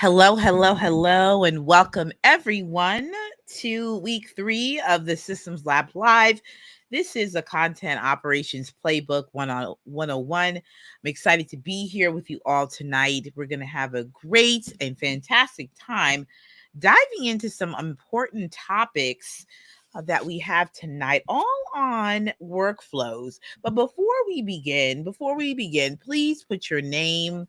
Hello, hello, hello, and welcome everyone to week 3 of the Systems Lab Live. This is a content operations playbook 101. I'm excited to be here with you all tonight. We're going to have a great and fantastic time diving into some important topics that we have tonight, all on workflows. But before we begin, please put your name,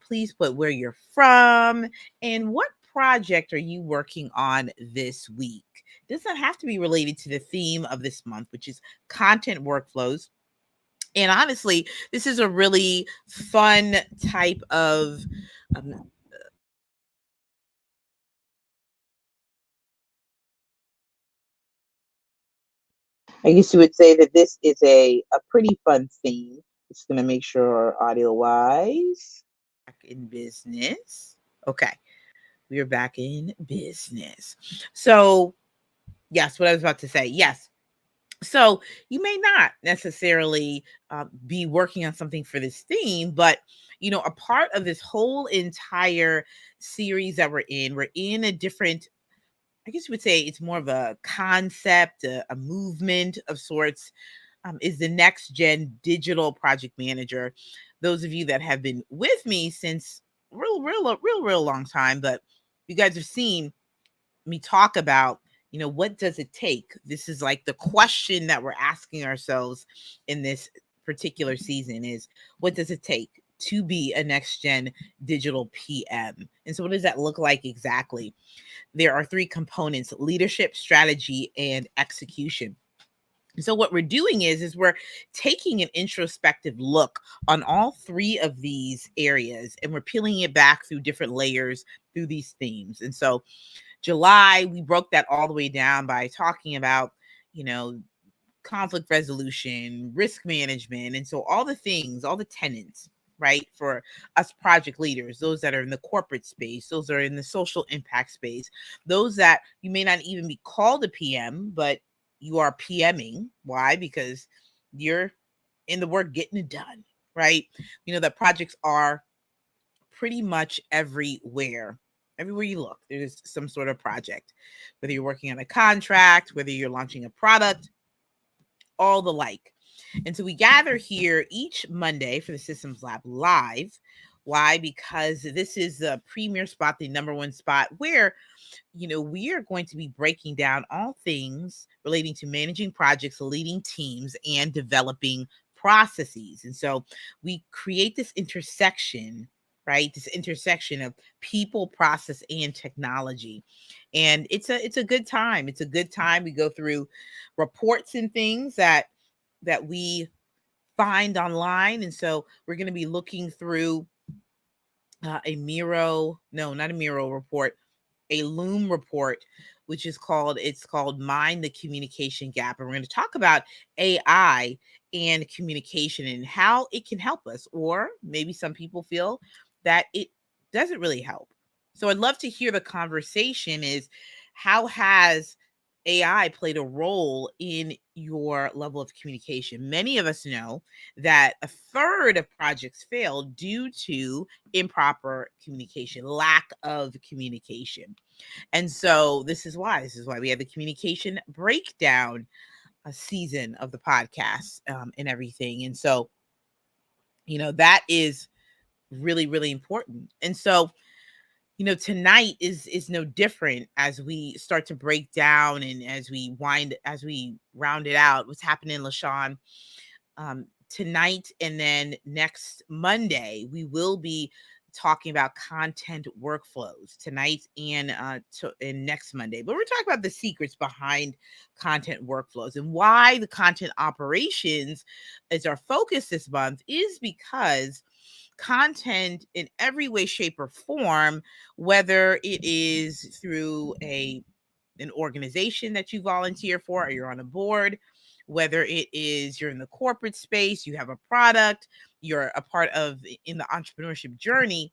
please put where you're from and what project are you working on this week. It doesn't have to be related to the theme of this month, which is content workflows. And honestly, this is a really fun type of um, I guess you would say that this is a pretty fun theme. Just going to make sure audio wise. Back in business. Okay. We are back in business. So, yes, what I was about to say. Yes. So, you may not necessarily be working on something for this theme, but a part of this whole entire series that we're in a different, I guess you would say it's more of a concept, a movement of sorts, is the next gen digital project manager. Those of you that have been with me since real long time, but you guys have seen me talk about, what does it take? This is like the question that we're asking ourselves in this particular season is, what does it take to be a next gen digital PM? And so what does that look like exactly? There are 3 components: leadership, strategy, and execution. So what we're doing is we're taking an introspective look on all 3 of these areas, and we're peeling it back through different layers through these themes. And so July, we broke that all the way down by talking about, you know, conflict resolution, risk management. And so all the things, all the tenants, right, for us project leaders, those that are in the corporate space, those that are in the social impact space, those that you may not even be called a PM, but you are PMing. Why? Because you're in the work getting it done, right? That projects are pretty much everywhere. Everywhere you look, there's some sort of project, whether you're working on a contract, whether you're launching a product, all the like. And so we gather here each Monday for the Systems Lab Live. Why? Because this is the premier spot, the number one spot where, we are going to be breaking down all things relating to managing projects, leading teams, and developing processes. And so we create this intersection, right? This intersection of people, process, and technology. And it's a good time. It's a good time. We go through reports and things that we find online. And so we're going to be looking through a Miro, no, not a Miro report, a Loom report, which is called Mind the Communication Gap. And we're going to talk about AI and communication and how it can help us, or maybe some people feel that it doesn't really help. So I'd love to hear the conversation is, how has AI played a role in your level of communication? Many of us know that a third of projects fail due to improper communication, lack of communication. And so this is why we have the communication breakdown season of the podcast, and everything. And so, that is really, really important. And so, tonight is no different as we start to break down and as we round it out. What's happening, LaShawn? Tonight and then next Monday, we will be talking about content workflows tonight and next Monday. But we're talking about the secrets behind content workflows and why the content operations is our focus this month is because content in every way, shape, or form, whether it is through an organization that you volunteer for or you're on a board, whether it is you're in the corporate space, you have a product, you're a part of in the entrepreneurship journey,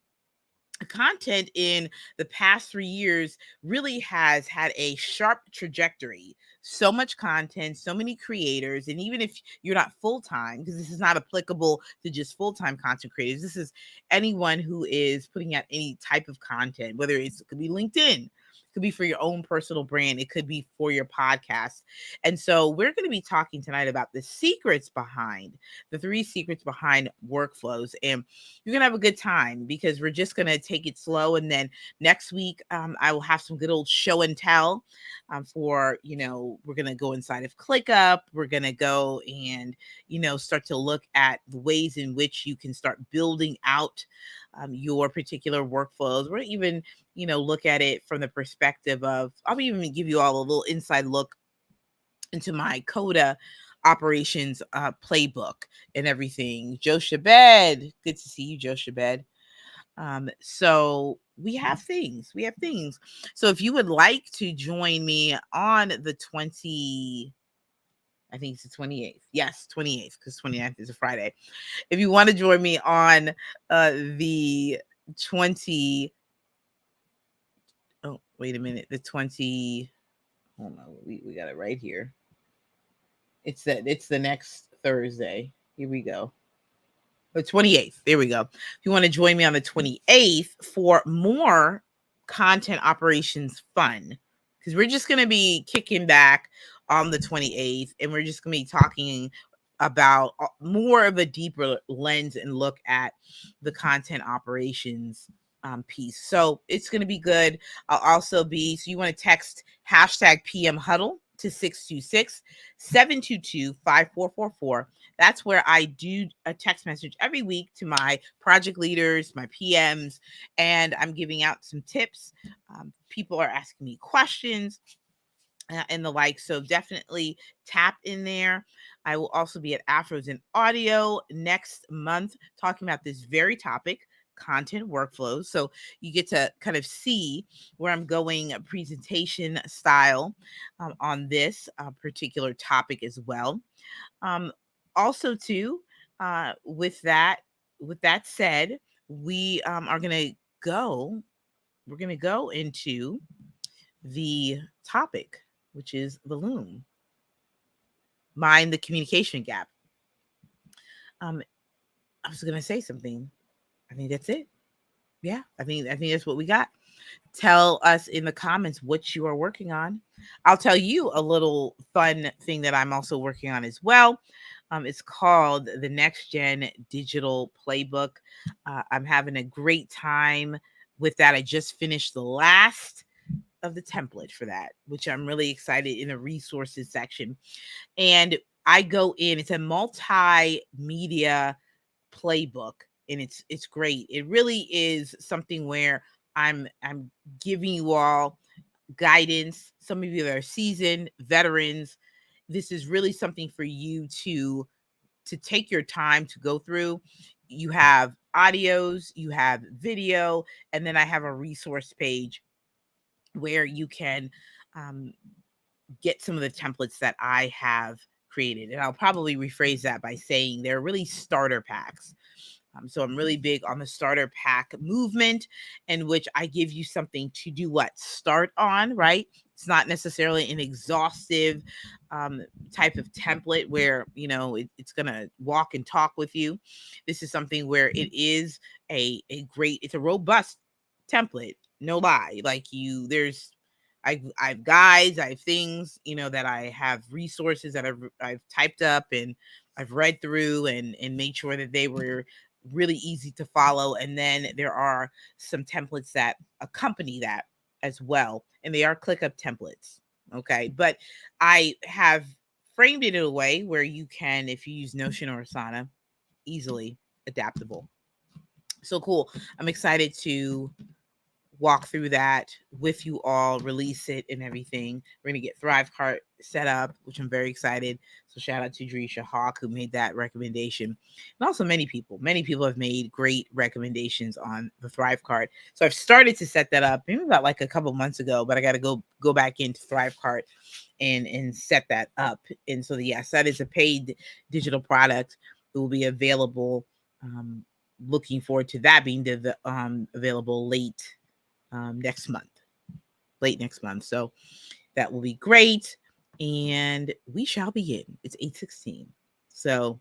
content in the past 3 years really has had a sharp trajectory. So much content, so many creators, and even if you're not full-time, because this is not applicable to just full-time content creators, this is anyone who is putting out any type of content, whether it could be LinkedIn, it could be for your own personal brand, it could be for your podcast. And so we're going to be talking tonight about the secrets behind the 3 secrets behind workflows. And you're gonna have a good time because we're just gonna take it slow. And then next week, I will have some good old show and tell. For we're gonna go inside of ClickUp. We're gonna go and start to look at the ways in which you can start building out your particular workflows. We're even look at it from the perspective of, I'll even give you all a little inside look into my Coda operations playbook and everything. Joe Shabed, good to see you, Joe Shabed. So we have things. So if you would like to join me on the 20, I think it's the 28th. Yes, 28th, because 29th is a Friday. If you want to join me on the 20, oh, wait a minute, the 20, hold on, we got it right here. It's the next Thursday. Here we go. The 28th. There we go. If you want to join me on the 28th for more content operations fun, because we're just going to be kicking back on the 28th and we're just going to be talking about more of a deeper lens and look at the content operations piece. So it's going to be good. I'll also be, so you want to text hashtag PM Huddle to 626-722-5444. That's where I do a text message every week to my project leaders, my PMs, and I'm giving out some tips. People are asking me questions and the like. So definitely tap in there. I will also be at Afros in Audio next month talking about this very topic, content workflows. So you get to kind of see where I'm going presentation style on this particular topic as well. Also too, with that said, we are going to go, we're going to go into the topic, which is the Loom. Mind the communication gap. I was going to say something. I think that's it. Yeah, I think that's what we got. Tell us in the comments what you are working on. I'll tell you a little fun thing that I'm also working on as well. It's called the Next Gen Digital Playbook. I'm having a great time with that. I just finished the last of the template for that, which I'm really excited in the resources section. And I go in, it's a multimedia playbook and it's great. It really is something where I'm giving you all guidance. Some of you that are seasoned veterans, this is really something for you to take your time to go through. You have audios, you have video, and then I have a resource page where you can get some of the templates that I have created. And I'll probably rephrase that by saying they're really starter packs. So I'm really big on the starter pack movement, in which I give you something to do what? Start on, right? It's not necessarily an exhaustive type of template where, it's going to walk and talk with you. This is something where it is a great, it's a robust template. No lie. Like I've guides, I have things, that I have resources that I've typed up and I've read through and made sure that they were really easy to follow. And then there are some templates that accompany that as well. And they are ClickUp templates. Okay. But I have framed it in a way where you can, if you use Notion or Asana, easily adaptable. So cool. I'm excited to walk through that with you all, release it and everything. We're going to get ThriveCart set up, which I'm very excited. So shout out to Drisha Hawk who made that recommendation. And also many people have made great recommendations on the ThriveCart. So I've started to set that up maybe about like a couple months ago, but I got to go back into ThriveCart and set that up. And so yes, that is a paid digital product that will be available looking forward to that being available late next month. So that will be great. And we shall begin. It's 8:16. So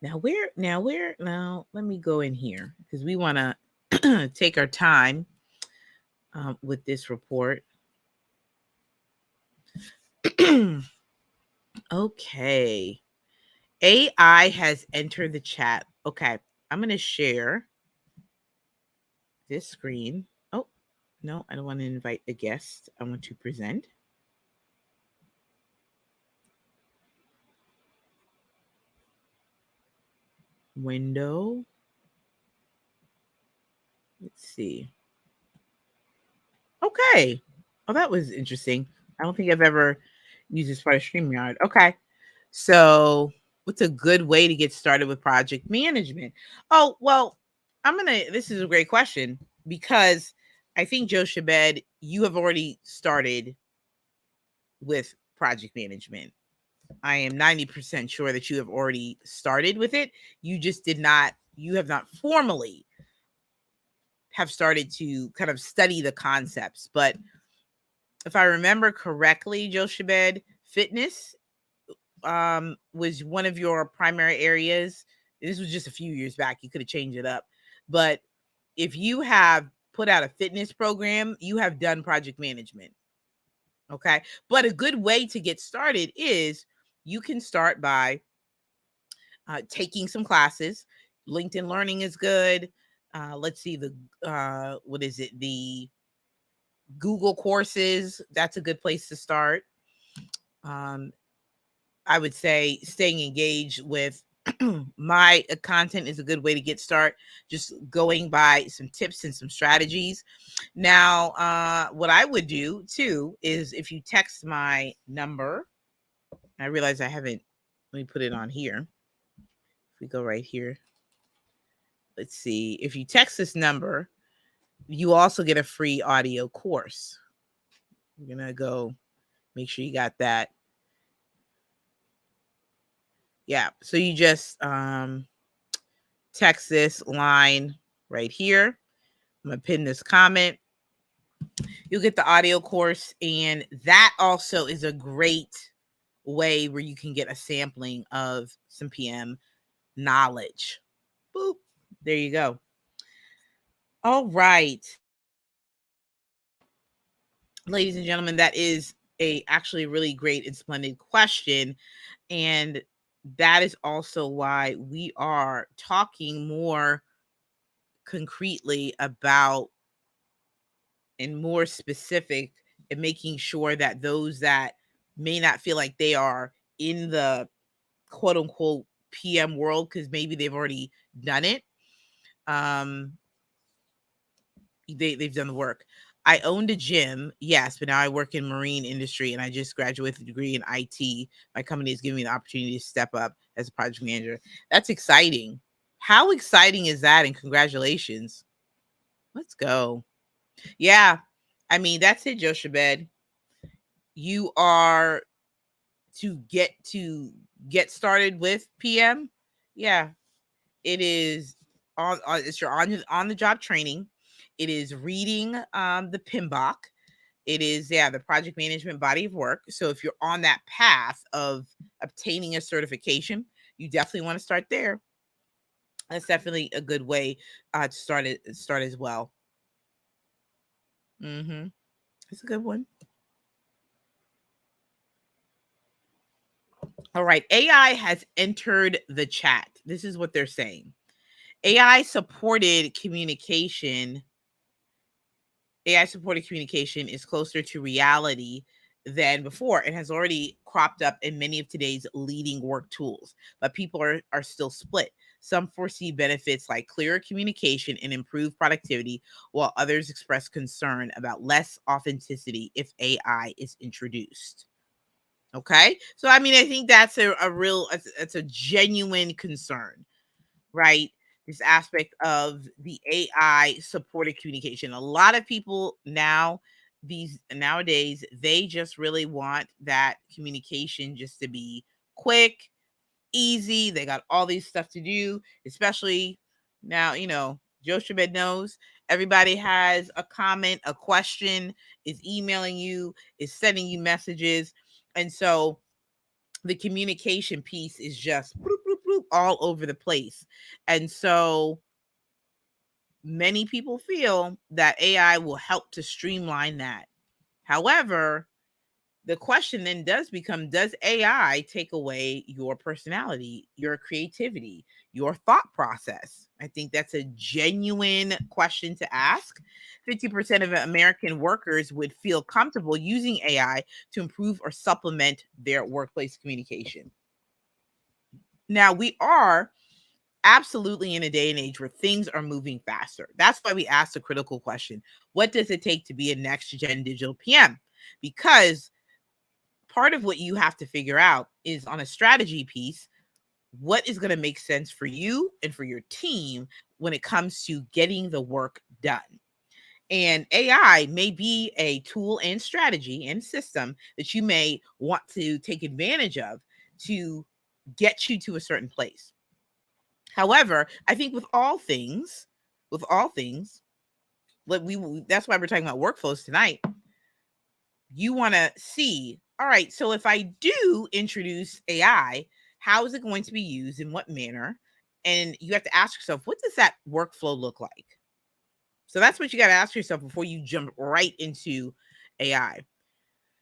now let me go in here because we want to take our time with this report. Okay. AI has entered the chat. Okay. I'm going to share this screen. Oh, no, I don't want to invite a guest. I want to present. Window. Let's see. Okay. Oh, that was interesting. I don't think I've ever used this part of StreamYard. Okay. So, what's a good way to get started with project management? Oh, well, this is a great question because I think, Joe Shabed, you have already started with project management. I am 90% sure that you have already started with it. You have not formally have started to kind of study the concepts. But if I remember correctly, Joe Shabed, fitness was one of your primary areas. This was just a few years back. You could have changed it up. But if you have put out a fitness program, you have done project management. Okay. But a good way to get started is you can start by taking some classes. LinkedIn Learning is good. Let's see what is it? The Google courses. That's a good place to start. I would say staying engaged with my content is a good way to get started. Just going by some tips and some strategies. Now, what I would do too is if you text my number, I realize I haven't, let me put it on here. If we go right here, let's see. If you text this number, you also get a free audio course. I'm going to go make sure you got that. Yeah. So you just text this line right here. I'm going to pin this comment. You'll get the audio course. And that also is a great way where you can get a sampling of some PM knowledge. Boop. There you go. All right. Ladies and gentlemen, that is actually a really great and splendid question. And that is also why we are talking more concretely about and more specific and making sure that those that may not feel like they are in the quote unquote PM world because maybe they've already done it. They've done the work. I owned a gym, yes, but now I work in marine industry and I just graduated with a degree in IT. My company is giving me the opportunity to step up as a project manager. That's exciting. How exciting is that? And congratulations. Let's go. Yeah. I mean, that's it, Joe Shabed. You are to get started with PM. Yeah. It is it's your on the job training. It is reading the PMBOK. It is the project management body of work. So if you're on that path of obtaining a certification, you definitely want to start there. That's definitely a good way to start as well. It's a good one. All right, AI has entered the chat. This is what they're saying. AI supported communication is closer to reality than before and has already cropped up in many of today's leading work tools, but people are still split. Some foresee benefits like clearer communication and improved productivity, while others express concern about less authenticity if AI is introduced. Okay. So, I mean, I think that's it's a genuine concern, right? This aspect of the AI supported communication. A lot of people nowadays, they just really want that communication just to be quick, easy. They got all these stuff to do, especially now, Joe Shabed knows everybody has a comment, a question, is emailing you, is sending you messages. And so the communication piece is just bloop, bloop, bloop, all over the place. And so many people feel that AI will help to streamline that. However, the question then does become, does AI take away your personality, your creativity, your thought process? I think that's a genuine question to ask. 50% of American workers would feel comfortable using AI to improve or supplement their workplace communication. Now, we are absolutely in a day and age where things are moving faster. That's why we ask the critical question, what does it take to be a next gen digital PM? Because part of what you have to figure out is, on a strategy piece, what is going to make sense for you and for your team when it comes to getting the work done. And AI may be a tool and strategy and system that you may want to take advantage of to get you to a certain place. However, I think with all things, that's why we're talking about workflows tonight. You want to see, all right, so if I do introduce AI, how is it going to be used, in what manner? And you have to ask yourself, what does that workflow look like? So that's what you got to ask yourself before you jump right into AI.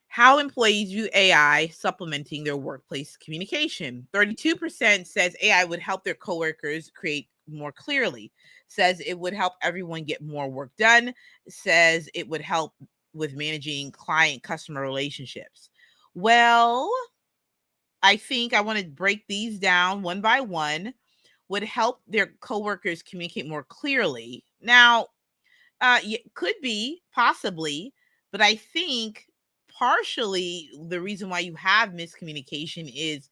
How employees view AI supplementing their workplace communication. 32% says AI would help their coworkers create more clearly, says it would help everyone get more work done, says it would help with managing client customer relationships. Well, I think I want to break these down one by one. Would help their coworkers communicate more clearly. Now, could be, possibly, but I think partially the reason why you have miscommunication is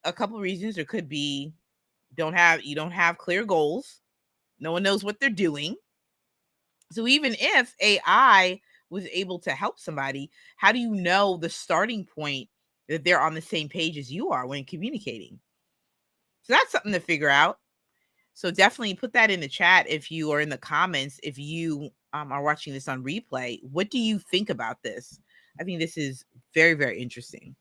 a couple reasons. There could be you don't have clear goals. No one knows what they're doing. So even if AI was able to help somebody, how do you know the starting point that they're on the same page as you are when communicating? So that's something to figure out. So definitely put that in the chat if you are in the comments, if you are watching this on replay. What do you think about this? I think this is very, very interesting.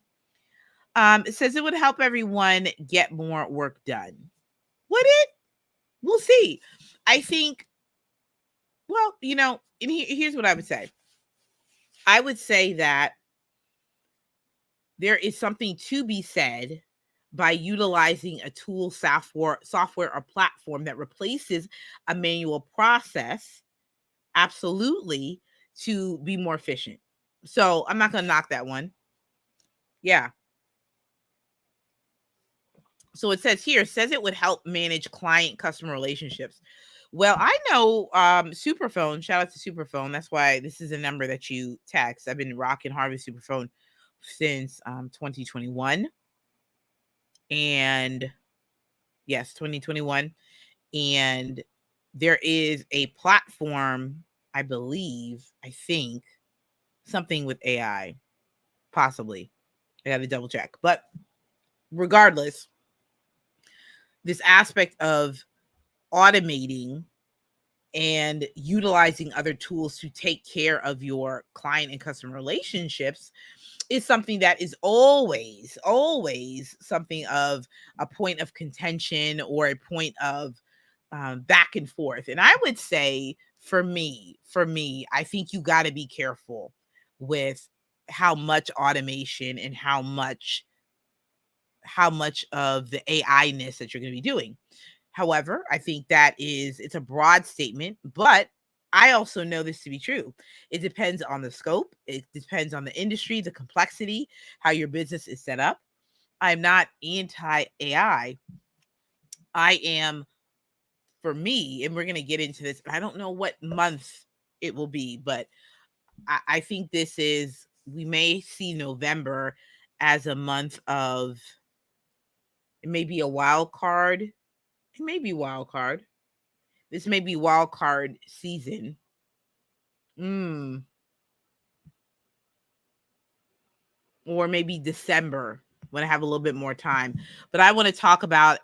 It says it would help everyone get more work done. Would it? We'll see. I think, well, and here's what I would say. I would say that there is something to be said by utilizing a tool, software or platform that replaces a manual process, absolutely, to be more efficient. So I'm not going to knock that one. Yeah. So it says it would help manage client customer relationships. Well, I know Superphone, shout out to Superphone. That's why this is a number that you text. I've been rocking Harvey Superphone since 2021. And yes, 2021. And there is a platform, I think, something with AI, possibly. I got to double check. But regardless, this aspect of automating and utilizing other tools to take care of your client and customer relationships is something that is always something of a point of contention or a point of back and forth. And I would say for me, I think you got to be careful with how much automation and how much of the AI-ness that you're going to be doing. However, I think it's a broad statement, but I also know this to be true. It depends on the scope. It depends on the industry, the complexity, how your business is set up. I'm not anti-AI. I am, for me, and we're going to get into this, I don't know what month it will be, but I think we may see November as a month of, it may be a wild card. It may be wild card. This may be wild card season. Or maybe December. when I have a little bit more time. But I want to talk about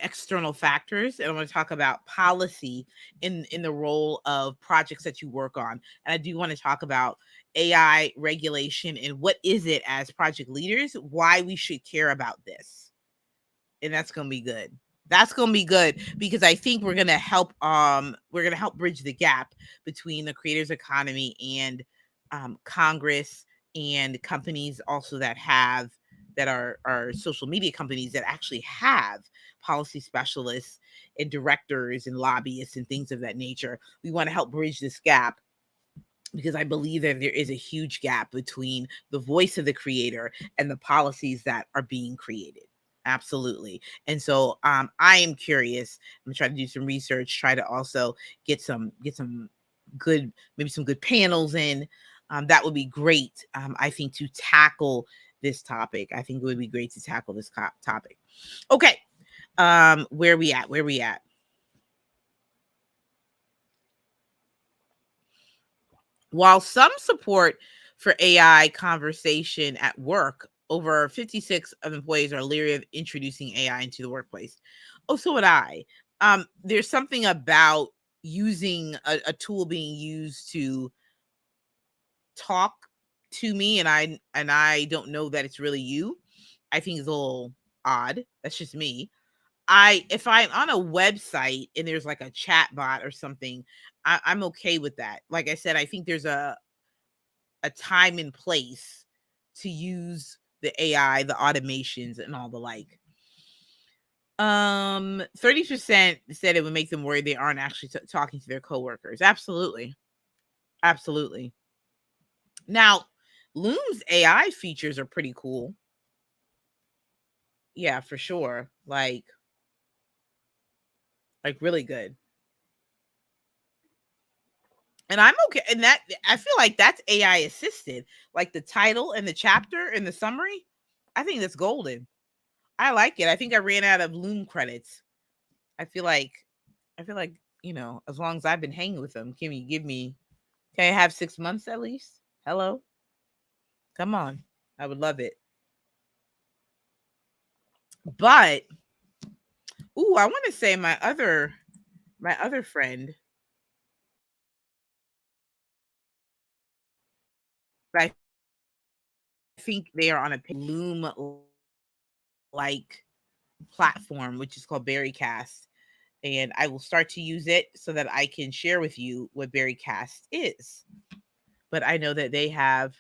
external factors, and I want to talk about policy in the role of projects that you work on. And I do want to talk about AI regulation and what is it as project leaders, why we should care about this. And that's going to be good. That's going to be good because I think we're going to help bridge the gap between the creators economy and Congress and companies also that are social media companies that actually have policy specialists and directors and lobbyists and things of that nature. We want to help bridge this gap because I believe that there is a huge gap between the voice of the creator and the policies that are being created. Absolutely. And so I am curious. I'm gonna try to do some research, try to also get some good, maybe some good panels in. That would be great. I think to tackle this topic. I think it would be great to tackle this topic. Okay. Where we at? Where we at? While some support for AI conversation at work, over 56 of employees are leery of introducing AI into the workplace. Oh, so would I. There's something about using a tool being used to talk to me, and I don't know that it's really you. I think it's a little odd. That's just me. If I'm on a website and there's like a chat bot or something, I'm okay with that. Like I said, I think there's a time and place to use the AI, the automations, and all the like. 30% said it would make them worry they aren't actually talking to their coworkers. Absolutely. Absolutely. Now, Loom's AI features are pretty cool. Yeah, for sure. Like really good. And I'm okay. And that I feel like that's AI assisted. Like the title and the chapter and the summary. I think that's golden. I like it. I think I ran out of Loom credits. I feel like as long as I've been hanging with them, can I have 6 months at least? Hello? Come on. I would love it. But I want to say my other friend, I think they are on a Loom like platform, which is called Berrycast. And I will start to use it so that I can share with you what Berrycast is. But I know that they have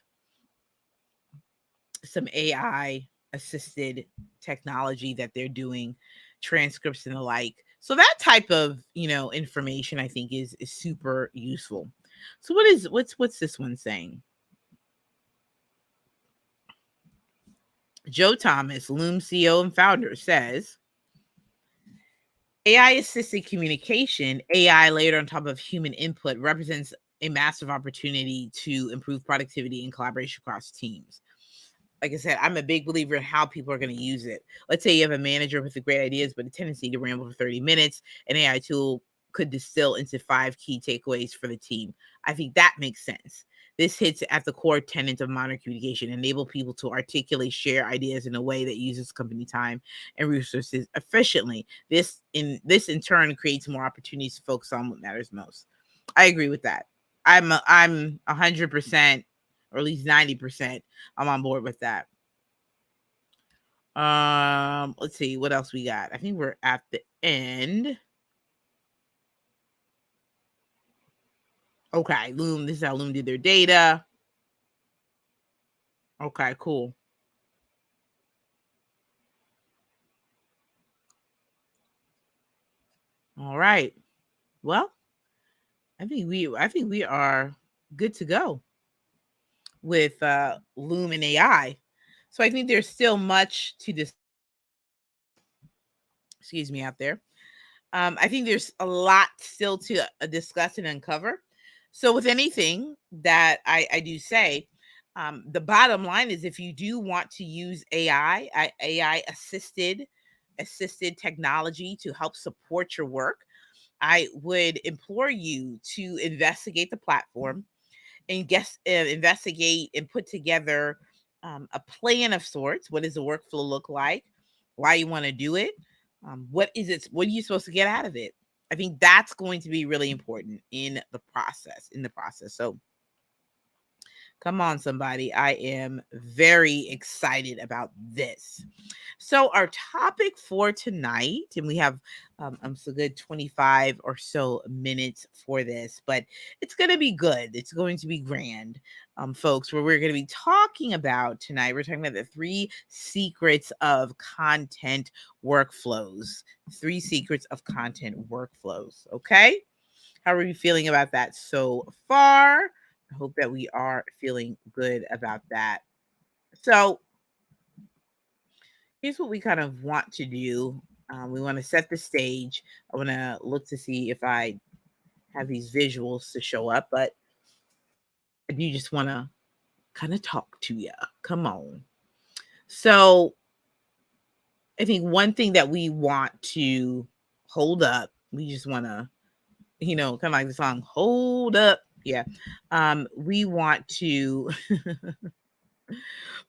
some AI assisted technology that they're doing, transcripts and the like. So that type of, information I think is super useful. So what's this one saying? Joe Thomas, Loom CEO and founder, says AI assisted communication, AI layered on top of human input, represents a massive opportunity to improve productivity and collaboration across teams. Like I said, I'm a big believer in how people are going to use it. Let's say you have a manager with the great ideas, but a tendency to ramble for 30 minutes. An AI tool could distill into 5 key takeaways for the team. I think that makes sense. This hits at the core tenets of modern communication, enable people to articulate, share ideas in a way that uses company time and resources efficiently. This in turn creates more opportunities to focus on what matters most. I agree with that. I'm 100%, or at least 90%. I'm on board with that. Let's see what else we got. I think we're at the end. Okay, Loom. This is how Loom did their data. Okay, cool. All right. Well, I think we are good to go with Loom and AI. So I think there's still much to this. Excuse me, out there. I think there's a lot still to discuss and uncover. So, with anything that I do say, the bottom line is if you do want to use AI assisted technology to help support your work, I would implore you to investigate the platform and investigate and put together a plan of sorts. What does the workflow look like? Why you want to do it? What is it? What are you supposed to get out of it? I think that's going to be really important in the process. So come on, somebody. I am very excited about this. So our topic for tonight, and we have so good 25 or so minutes for this, but it's going to be good. It's going to be grand, folks, where we're going to be talking about tonight. We're talking about the 3 secrets of content workflows. 3 secrets of content workflows. Okay. How are you feeling about that so far? I hope that we are feeling good about that. So here's what we kind of want to do. We want to set the stage. I want to look to see if I have these visuals to show up, but I do just want to kind of talk to you. Come on. So I think one thing that we want to hold up, we just want to, kind of like the song, hold up. Yeah. We want to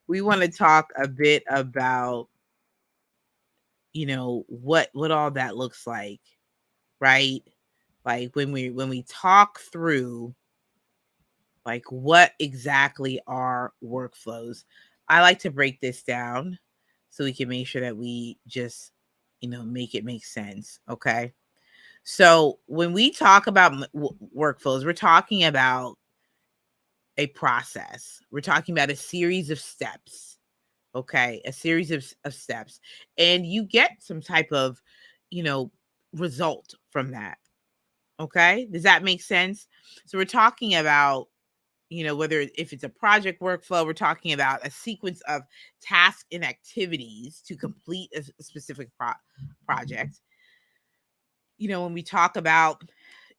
we want to talk a bit about what all that looks like, right? Like when we talk through like what exactly are workflows. I like to break this down so we can make sure that we just make it make sense. Okay, so when we talk about workflows, we're talking about a process. We're talking about a series of steps. Okay, a series of steps, and you get some type of result from that. Okay, does that make sense? So we're talking about whether if it's a project workflow, we're talking about a sequence of tasks and activities to complete a specific project. When we talk about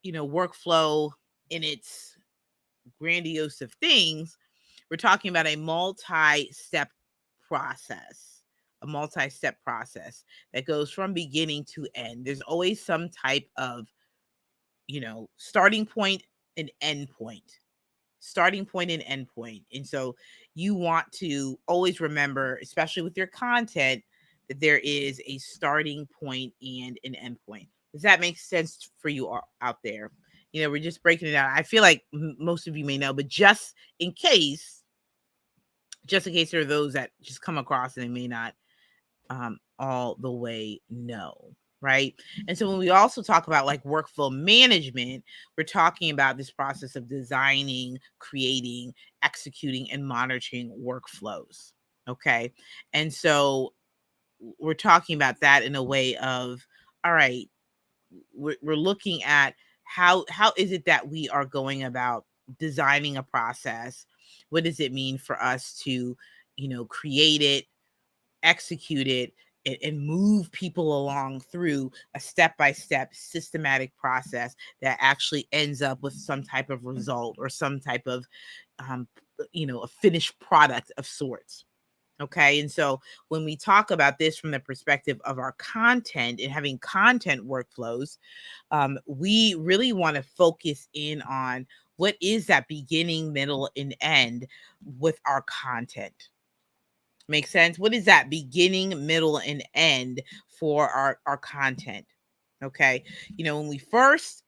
workflow in its grandiose of things, we're talking about a multi-step process, that goes from beginning to end. There's always some type of, starting point and end point. And so you want to always remember, especially with your content, that there is a starting point and an end point. Does that make sense for you out there? We're just breaking it out. I feel like most of you may know, but just in case there are those that just come across and they may not all the way know, right? And so when we also talk about like workflow management, we're talking about this process of designing, creating, executing, and monitoring workflows. Okay. And so we're talking about that in a way of, all right, we're looking at how is it that we are going about designing a process. What does it mean for us to create it, execute it, and move people along through a step-by-step systematic process that actually ends up with some type of result or some type of a finished product of sorts. Okay. And so when we talk about this from the perspective of our content and having content workflows, we really want to focus in on what is that beginning, middle, and end with our content. Make sense? What is that beginning, middle, and end for our content? Okay. When we first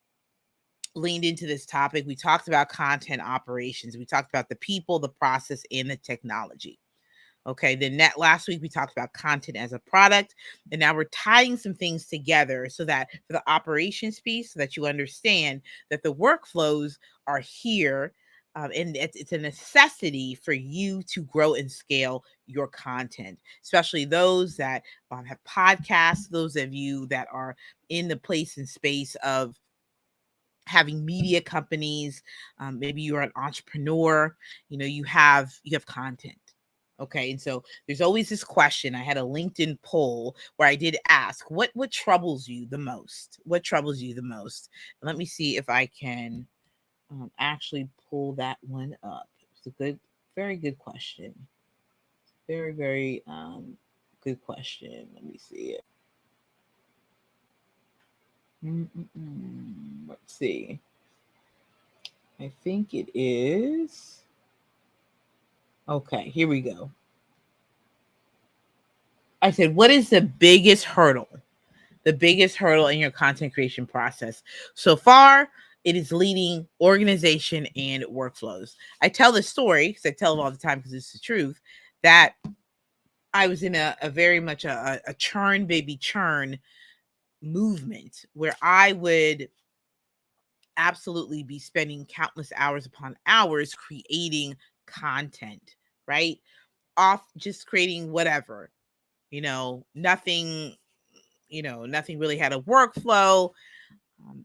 leaned into this topic, we talked about content operations. We talked about the people, the process, and the technology. Okay, then that last week we talked about content as a product, and now we're tying some things together so that for the operations piece, so that you understand that the workflows are here, and it's a necessity for you to grow and scale your content, especially those that have podcasts, those of you that are in the place and space of having media companies. Maybe you're an entrepreneur, you have content. Okay. And so there's always this question. I had a LinkedIn poll where I did ask, what troubles you the most? What troubles you the most? Let me see if I can actually pull that one up. It's a very good question. Very, very good question. Let me see it. Let's see. I think it is. Okay, here we go. I said, what is the biggest hurdle? The biggest hurdle in your content creation process? So far, it is leading, organization, and workflows. I tell this story because I tell them all the time because it's the truth, that I was in a very much a churn baby churn movement where I would absolutely be spending countless hours upon hours creating content, right? Off just creating whatever, nothing, nothing really had a workflow.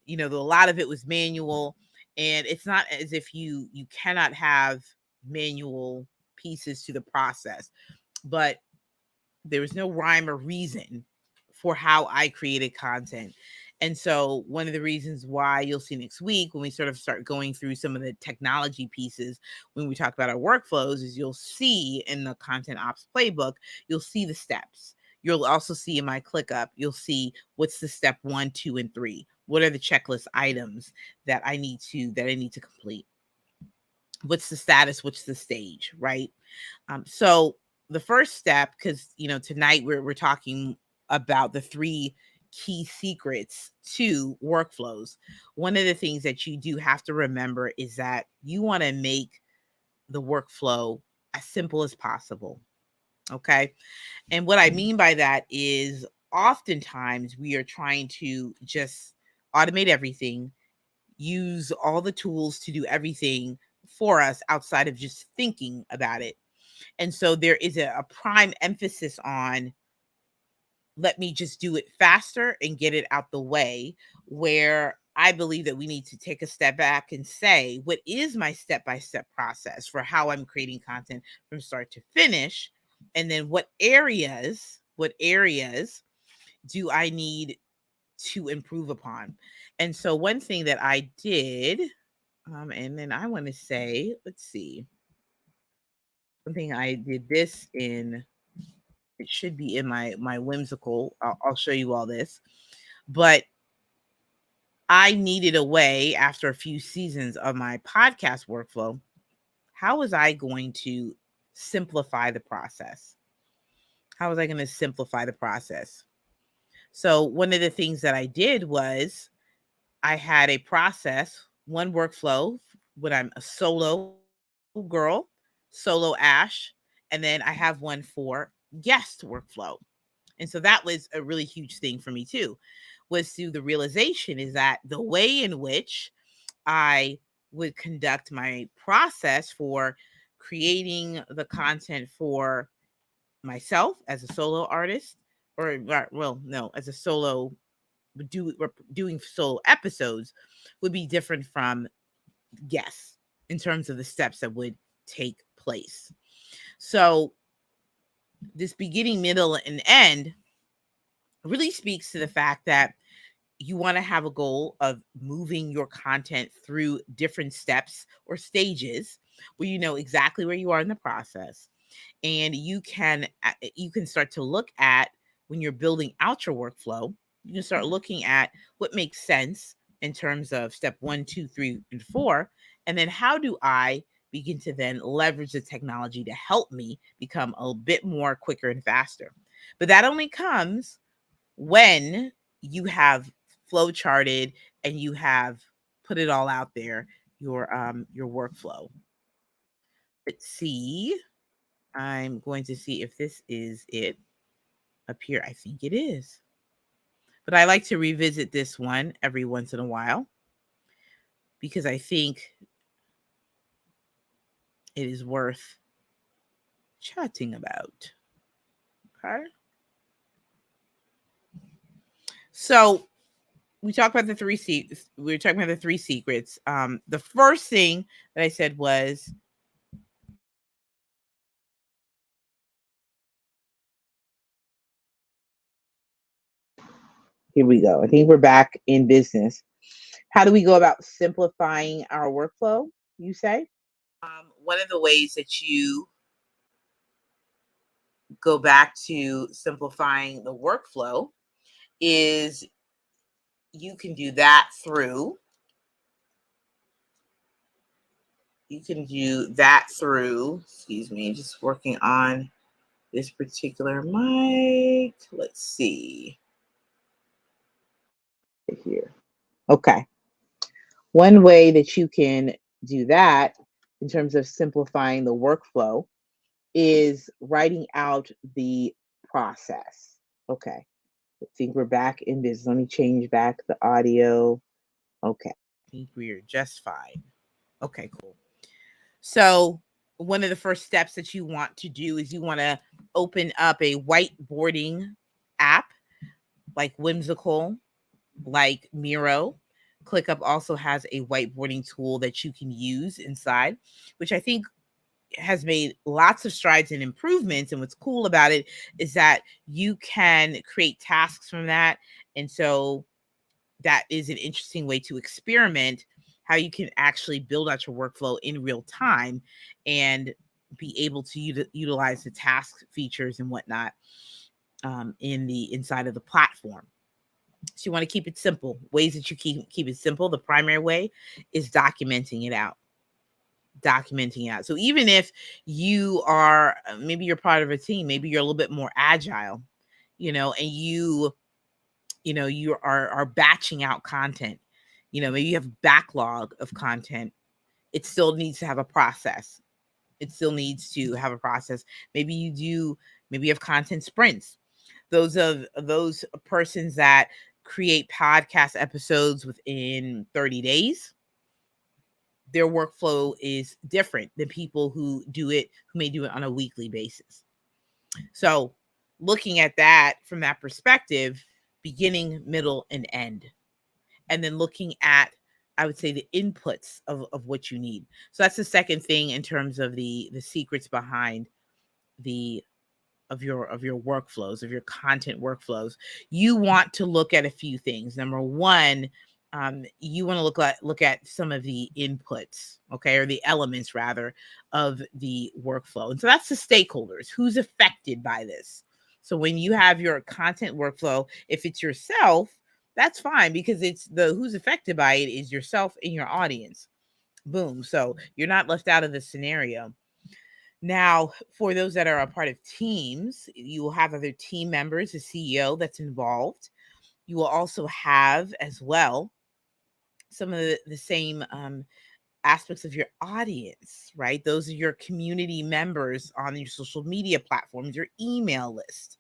A lot of it was manual, and it's not as if you cannot have manual pieces to the process, but there was no rhyme or reason for how I created content. And so one of the reasons why you'll see next week when we sort of start going through some of the technology pieces, when we talk about our workflows, is you'll see in the content ops playbook, you'll see the steps. You'll also see in my ClickUp, you'll see what's the step 1, 2, and 3. What are the checklist items that I need to complete? What's the status? What's the stage, right? So the first step, because tonight we're talking about the 3 key secrets to workflows. One of the things that you do have to remember is that you want to make the workflow as simple as possible. Okay. And what I mean by that is oftentimes we are trying to just automate everything, use all the tools to do everything for us outside of just thinking about it. And so there is a prime emphasis on, let me just do it faster and get it out the way, where I believe that we need to take a step back and say, what is my step-by-step process for how I'm creating content from start to finish? And then what areas do I need to improve upon? And so one thing that I did, and then I want to say, let's see, one thing I did this in, it should be in my whimsical. I'll show you all this, but I needed a way after a few seasons of my podcast workflow. How was I going to simplify the process? How was I going to simplify the process? So one of the things that I did was I had a process, one workflow when I'm a solo girl, solo Ash, and then I have one for guest workflow. And so that was a really huge thing for me too, was through the realization is that the way in which I would conduct my process for creating the content for myself as a solo artist, or well, no, as a solo doing solo episodes, would be different from guests in terms of the steps that would take place. So this beginning, middle, and end really speaks to the fact that you want to have a goal of moving your content through different steps or stages where you know exactly where you are in the process, and you can start to look at, when you're building out your workflow, you can start looking at what makes sense in terms of step 1, 2, 3, and 4, and then how do I begin to then leverage the technology to help me become a bit more quicker and faster. But that only comes when you have flow charted and you have put it all out there, your workflow. Let's see. I'm going to see if this is it up here. I think it is. But I like to revisit this one every once in a while because I think it is worth chatting about. Okay. So we talked about the we were talking about the 3 secrets. The first thing that I said was, here we go. I think we're back in business. How do we go about simplifying our workflow, you say? One of the ways that you go back to simplifying the workflow is you can do that through, excuse me, just working on this particular mic. Let's see here. Okay. One way that you can do that in terms of simplifying the workflow is writing out the process. Okay. I think we're back in business. Let me change back the audio. Okay. I think we're just fine. Okay, cool. So one of the first steps that you want to do is you want to open up a whiteboarding app like Whimsical, like Miro. ClickUp also has a whiteboarding tool that you can use inside, which I think has made lots of strides and improvements. And what's cool about it is that you can create tasks from that. And so that is an interesting way to experiment how you can actually build out your workflow in real time and be able to utilize the task features and whatnot in the inside of the platform. So you want to keep it simple. Ways that you keep it simple. The primary way is documenting it out. So even if you are, maybe you're part of a team, maybe you're a little bit more agile, and you are batching out content, maybe you have backlog of content. It still needs to have a process. Maybe you have content sprints. Those persons that create podcast episodes within 30 days, their workflow is different than people who may do it on a weekly basis. So looking at that from that perspective, beginning, middle, and end, and then looking at, I would say, the inputs of what you need. So that's the second thing in terms of the secrets behind of your workflows, of your content workflows. You want to look at a few things. Number one, you want to look at some of the inputs, okay, or the elements rather of the workflow. And so that's the stakeholders, who's affected by this. So when you have your content workflow, if it's yourself, that's fine, because it's who's affected by it is yourself and your audience. Boom. So you're not left out of the scenario. Now, for those that are a part of teams, you will have other team members, a CEO that's involved. You will also have as well some of the same aspects of your audience, right? Those are your community members on your social media platforms, your email list.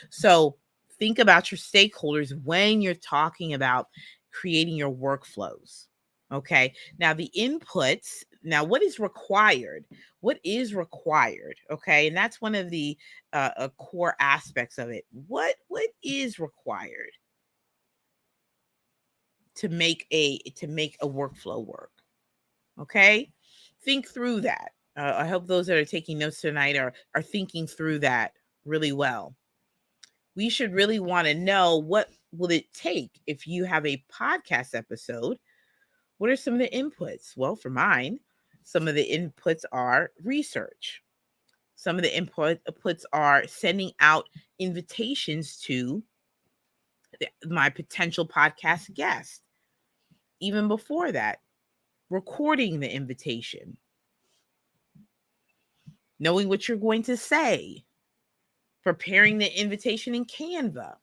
So think about your stakeholders when you're talking about creating your workflows. Okay. Now the inputs, what is required? Okay. And that's one of the core aspects of it. What is required to make a workflow work? Okay. Think through that. I hope those that are taking notes tonight are thinking through that really well. We should really want to know, what will it take if you have a podcast episode? What are some of the inputs? Well, for mine, some of the inputs are research. Some of the inputs are sending out invitations to my potential podcast guest. Even before that, recording the invitation, knowing what you're going to say, preparing the invitation in Canva.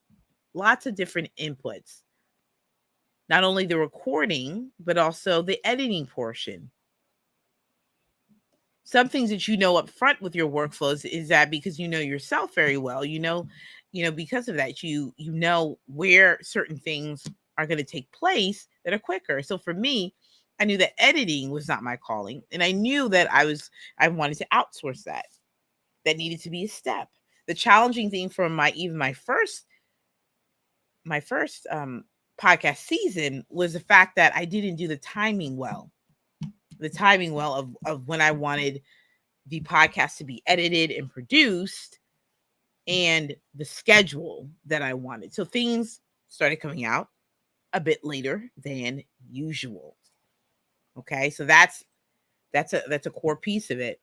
Lots of different inputs. Not only the recording, but also the editing portion. Some things that you know up front with your workflows is that because you know yourself very well, because of that, you know where certain things are going to take place that are quicker. So for me, I knew that editing was not my calling, and I knew that I wanted to outsource that. That needed to be a step. The challenging thing for my first podcast season was the fact that I didn't do the timing well. Of when I wanted the podcast to be edited and produced, and the schedule that I wanted. So things started coming out a bit later than usual. Okay, so that's a core piece of it.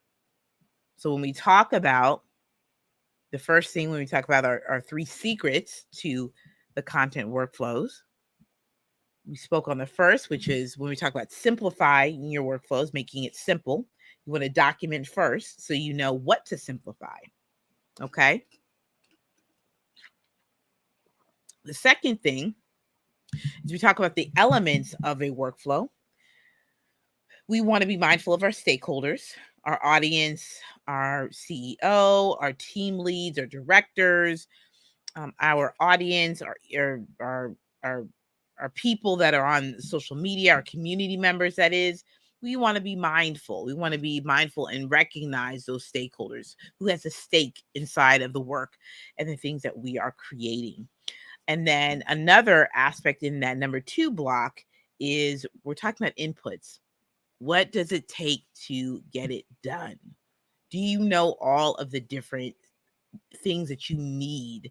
So when we talk about the first thing, when we talk about our 3 secrets to the content workflows, we spoke on the first, which is when we talk about simplifying your workflows, making it simple. You want to document first so you know what to simplify. Okay. The second thing is we talk about the elements of a workflow. We want to be mindful of our stakeholders, our audience, our CEO, our team leads, our directors, our audience, our our people that are on social media, our community members. That is, we want to be mindful. We want to be mindful and recognize those stakeholders who has a stake inside of the work and the things that we are creating. And then another aspect in that number 2 block is we're talking about inputs. What does it take to get it done? Do you know all of the different things that you need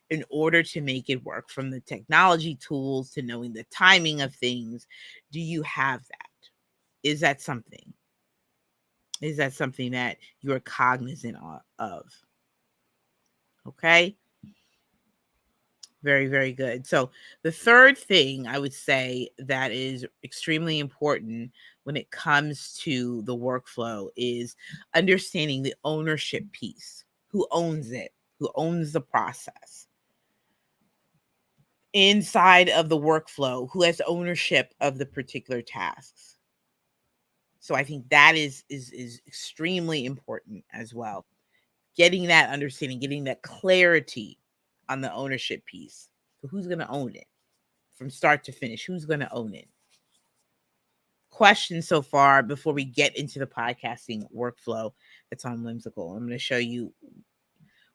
in order to make it work, from the technology tools to knowing the timing of things? Do you have that? Is that something? Is that something that you're cognizant of? Okay. Very, very good. So the third thing I would say that is extremely important when it comes to the workflow is understanding the ownership piece. Who owns it? Who owns the process? Inside of the workflow, who has ownership of the particular tasks? So I think that is extremely important as well. Getting that understanding, getting that clarity on the ownership piece. So who's going to own it? From start to finish, who's going to own it? Questions so far before we get into the podcasting workflow that's on Whimsical. I'm going to show you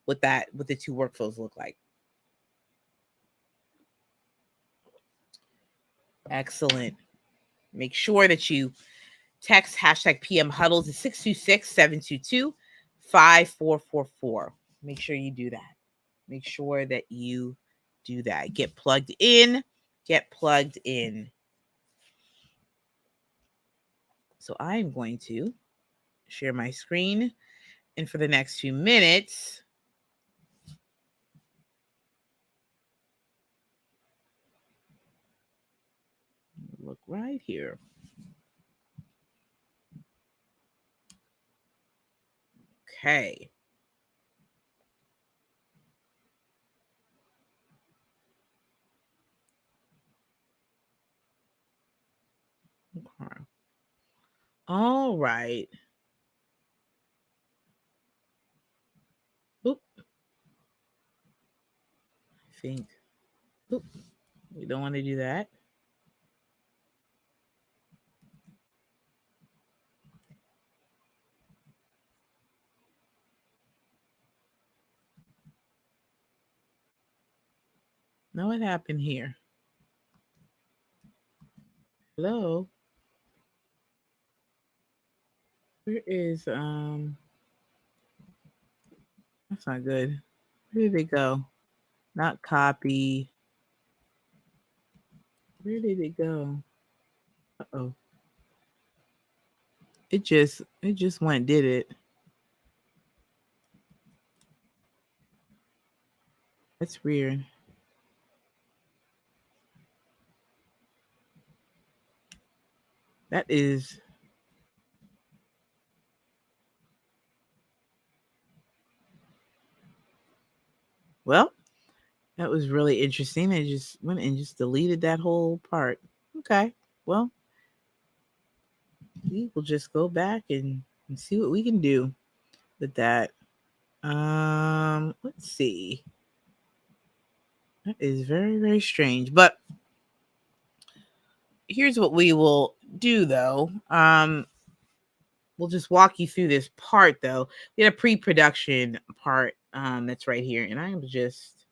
what the 2 workflows look like. Excellent. Make sure that you text hashtag PM Huddles to 626-722-5444. Make sure you do that. Make sure that you do that. Get plugged in. Get plugged in. So I'm going to share my screen. And for the next few minutes, look right here. Okay. Okay. All right. Oop. I think. Oop. We don't want to do that. No, what happened here? Hello? Where is that's not good. Where did it go? Not copy. Where did it go? Uh-oh. It just went, did it? That's weird. That is, well, that was really interesting. They just went and just deleted that whole part. Okay. Well, we will just go back and see what we can do with that. Let's see. That is very, very strange. But here's what we will do though. We'll just walk you through this part though. We had a pre-production part that's right here. And I am just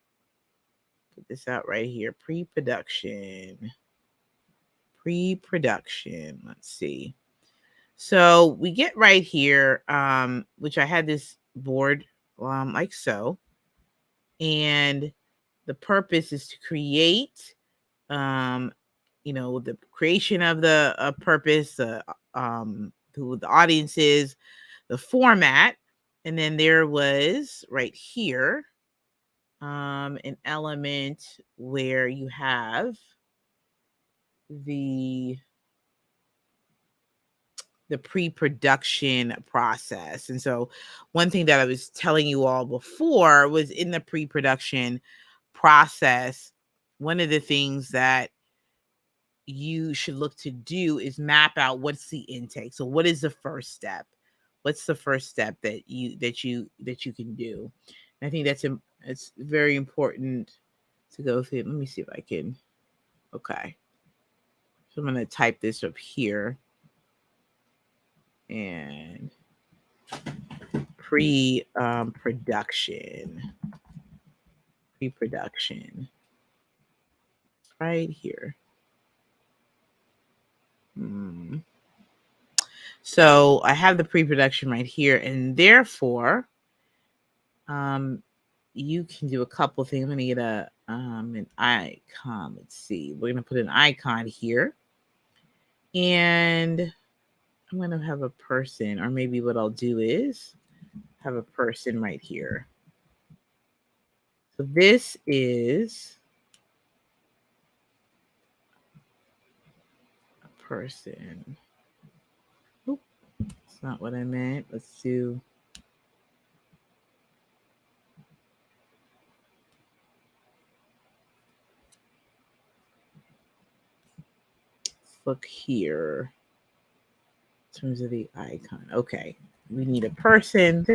put this out right here. Pre-production. Pre-production. Let's see. So we get right here, which I had this board like so. And the purpose is to create, the creation of the purpose, who the audience is, the format. And then there was right here an element where you have the the pre-production process. And so one thing that I was telling you all before was in the pre-production process, one of the things that you should look to do is map out what's the intake. So what is the first step? What's the first step that you can do? And I think it's very important to go through. Let me see if I can. Okay. So I'm going to type this up here, and pre-production right here. So I have the pre-production right here, and therefore you can do a couple things. I'm going to get an icon. Let's see. We're going to put an icon here, and I'm going to have a person, or maybe what I'll do is have a person right here. So this is a person. Oop, that's not what I meant. Let's do. Look here in terms of the icon. Okay, we need a person.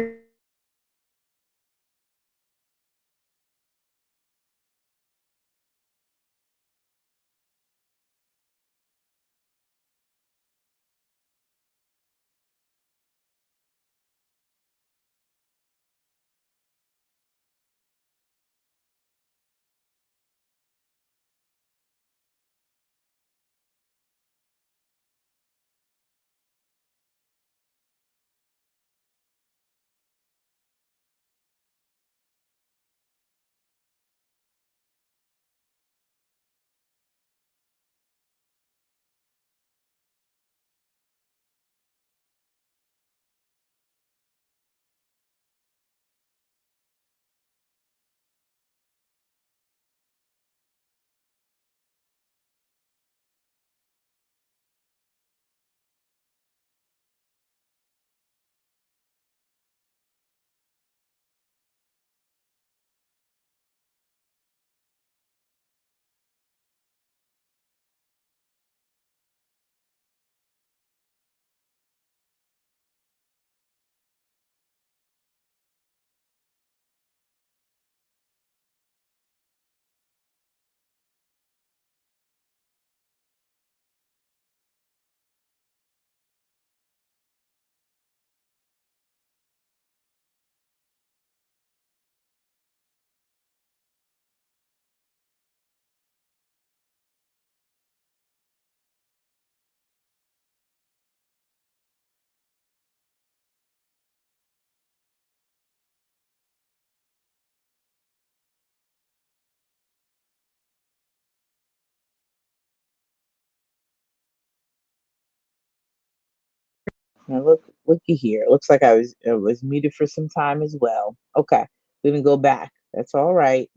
Now looky here. It looks like I was muted for some time as well. Okay, we're gonna go back. That's all right.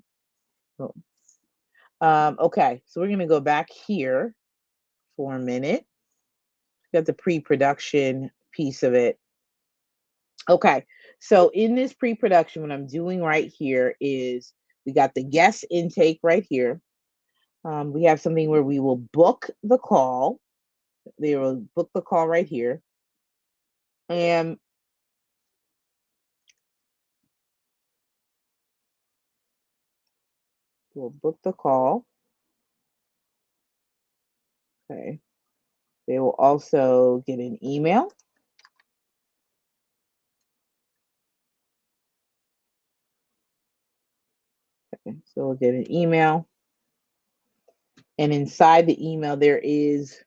Oh, okay, so we're gonna go back here for a minute. Got the pre-production piece of it. Okay, so in this pre-production, what I'm doing right here is we got the guest intake right here. We have something where we will book the call. They will book the call right here, and we'll book the call. Okay. They will also get an email. Okay, so we'll get an email. And inside the email, there is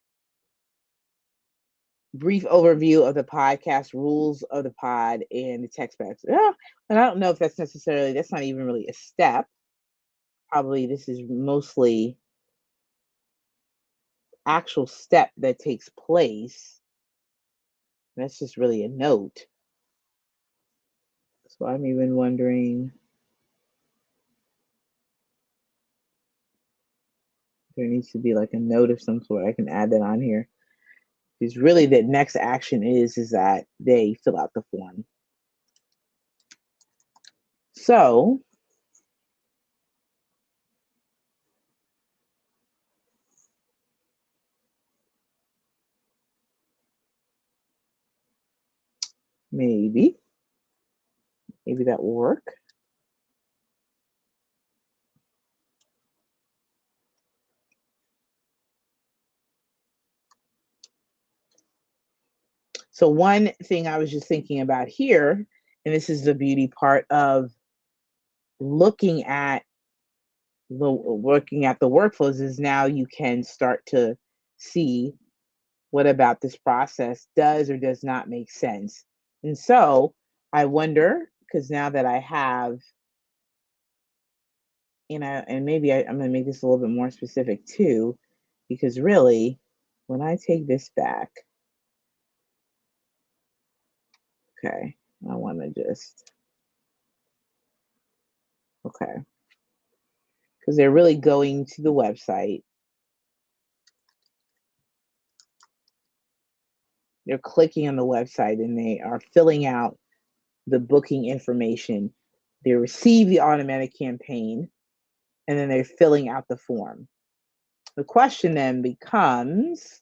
brief overview of the podcast, rules of the pod, and the text box. Yeah, and I don't know if that's not even really a step. Probably this is mostly actual step that takes place. That's just really a note. So I'm even wondering if there needs to be like a note of some sort. I can add that on here. Because really the next action is that they fill out the form. So maybe that will work. So one thing I was just thinking about here, and this is the beauty part of looking at the workflows, is now you can start to see what about this process does or does not make sense. And so I wonder, because now that I have, and maybe I'm going to make this a little bit more specific too, because really, when I take this back, okay, I want to just, okay, because they're really going to the website. They're clicking on the website and they are filling out the booking information. They receive the automatic campaign and then they're filling out the form. The question then becomes,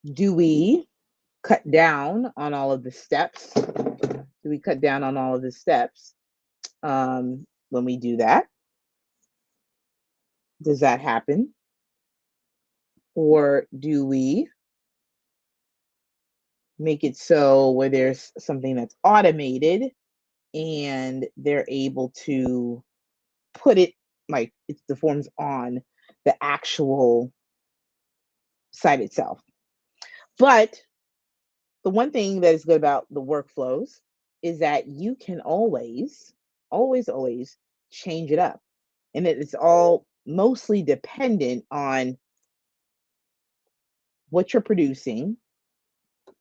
do we cut down on all of the steps? Do we cut down on all of the steps when we do that? Does that happen? Or do we make it so where there's something that's automated and they're able to put it like it's the forms on the actual site itself? But the one thing that is good about the workflows is that you can always change it up. And it's all mostly dependent on what you're producing.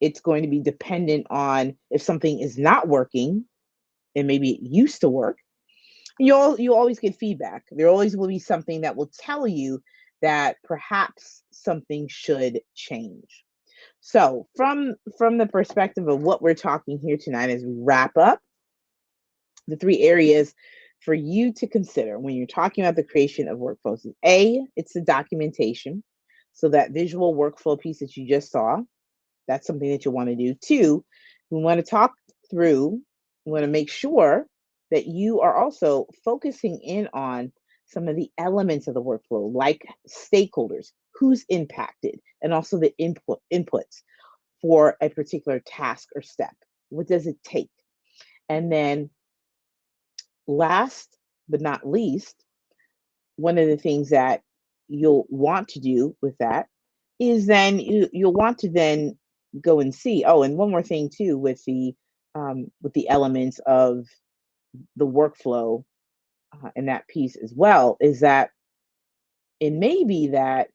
It's going to be dependent on if something is not working and maybe it used to work. You always get feedback. There always will be something that will tell you that perhaps something should change. So from the perspective of what we're talking here tonight, as we wrap up, the three areas for you to consider when you're talking about the creation of workflows is A, it's the documentation. So that visual workflow piece that you just saw, that's something that you want to do. Two, we want to talk through, we want to make sure that you are also focusing in on some of the elements of the workflow, like stakeholders, who's impacted, and also the inputs for a particular task or step. What does it take? And then last but not least, one of the things that you'll want to do with that is then you'll want to then go and see. Oh, and one more thing too with the elements of the workflow and that piece as well is that it may be that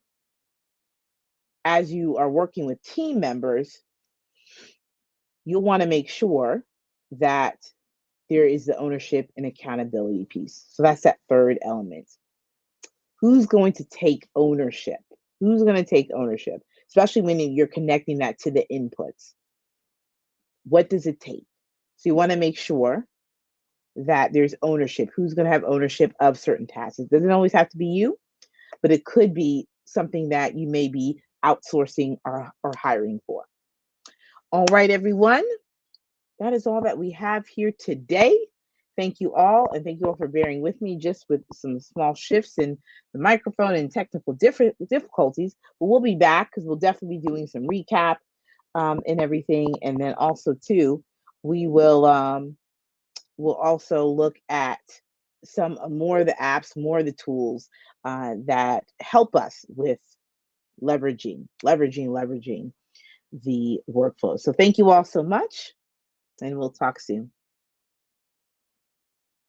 as you are working with team members, you'll want to make sure that there is the ownership and accountability piece. So that's that third element. Who's going to take ownership? Who's going to take ownership? Especially when you're connecting that to the inputs. What does it take? So you want to make sure that there's ownership. Who's going to have ownership of certain tasks? It doesn't always have to be you, but it could be something that you may be outsourcing or hiring for. All right, everyone. That is all that we have here today. Thank you all, and thank you all for bearing with me just with some small shifts in the microphone and technical difficulties. But we'll be back because we'll definitely be doing some recap and everything. And then also too, we will we'll also look at some more of the apps, more of the tools that help us with leveraging the workflow. So thank you all so much, and we'll talk soon.